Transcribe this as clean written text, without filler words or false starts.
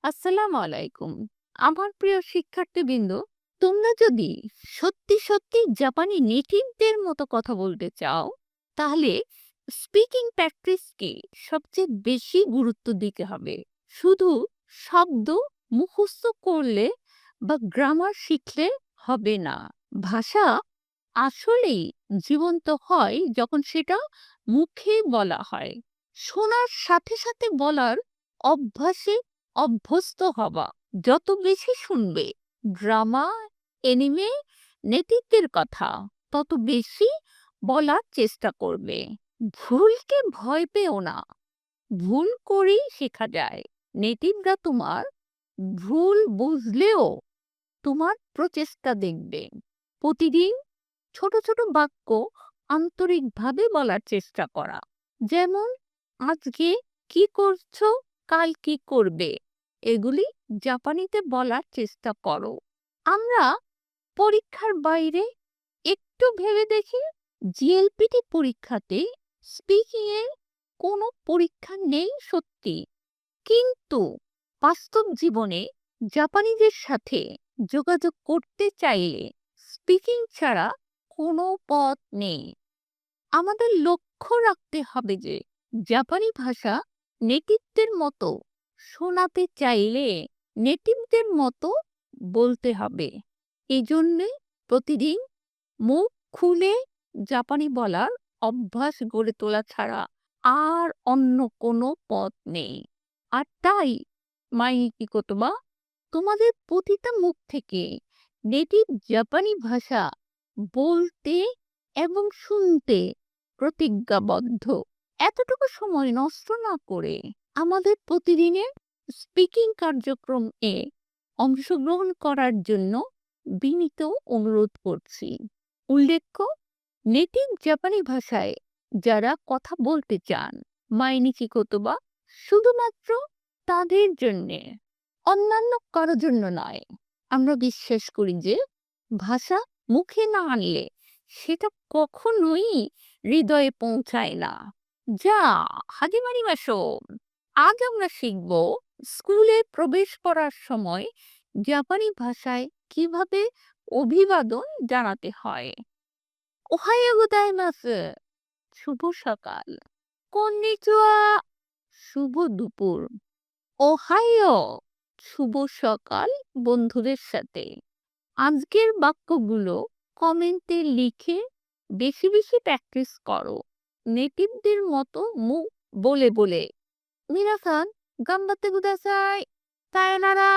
আসসালামু আলাইকুম। আমার প্রিয় শিক্ষার্থীবৃন্দ, তোমরা যদি সত্যি সত্যি জাপানি নেটিভদের মতো কথা বলতে চাও, তাহলে স্পিকিং প্র্যাকটিসকে সবচেয়ে বেশি গুরুত্ব দিতে হবে। শুধু শব্দ মুখস্থ করলে বা গ্রামার শিখলে হবে না। ভাষা আসলেই জীবন্ত হয় যখন সেটা মুখে বলা হয়। শোনার সাথে সাথে বলার অভ্যাসে অভ্যস্ত হবা। যত বেশি শুনবে ড্রামা, এনিমে, নেটিভদের কথা, তত বেশি বলার চেষ্টা করবে। ভুলকে ভয় পেও না, ভুল করেই শেখা যায়। নেটিভরা তোমার ভুল বুঝলেও তোমার প্রচেষ্টা দেখবে। প্রতিদিন ছোট ছোট বাক্য আন্তরিকভাবে বলার চেষ্টা করা, যেমন আজকে কি করছো, কাল কি করবে, এগুলি জাপানিতে বলার চেষ্টা করো। আমরা পরীক্ষার বাইরে একটু ভেবে দেখি, জিএলপিটি পরীক্ষাতে স্পিকিং এর কোনো পরীক্ষা নেই সত্যি, কিন্তু বাস্তব জীবনে জাপানিদের সাথে যোগাযোগ করতে চাইলে স্পিকিং ছাড়া কোনো পথ নেই। আমাদের লক্ষ্য রাখতে হবে যে জাপানি ভাষা নেটিভদের মতো শোনাতে চাইলে নেটিভদের মতো বলতে হবে। এই জন্যে প্রতিদিন মুখ খুলে জাপানি বলার অভ্যাস গড়ে তোলা ছাড়া আর অন্য কোনো পথ নেই। আর তাই মাইকি কোতোবা, তোমাদের প্রতিটা মুখ থেকে নেটিভ জাপানি ভাষা বলতে এবং শুনতে প্রতিজ্ঞাবদ্ধ। এতটুকু সময় নষ্ট না করে আমাদের প্রতিদিনের স্পিকিং কার্যক্রম এ অংশগ্রহণ করার জন্য বিনীত অনুরোধ করছি। উল্লেখ্য, নেটিভ জাপানি ভাষায় যারা কথা বলতে চান, মাইনিচি কোতোবা শুধুমাত্র তাদের জন্যে, অন্যান্য কারোর জন্য নয়। আমরা বিশ্বাস করি যে ভাষা মুখে না আনলে সেটা কখনোই হৃদয়ে পৌঁছায় না। যা হাজিমারি মাসো, আজ আমরা শিখব স্কুলে প্রবেশ করার সময় জাপানি ভাষায় কিভাবে অভিবাদন জানাতে হয়। ওহাইও গোজাইমাসু, শুভ সকাল। কন্নিচুয়া, শুভ দুপুর। ওহাইও, শুভ সকাল বন্ধুদের সাথে। আজকের বাক্যগুলো কমেন্টে লিখে বেশি বেশি প্র্যাকটিস করো, নেটিভদের মতো মুখ বলে বলে। মিনাসান গাম্বাতে কুদাসাই। সায়োনারা।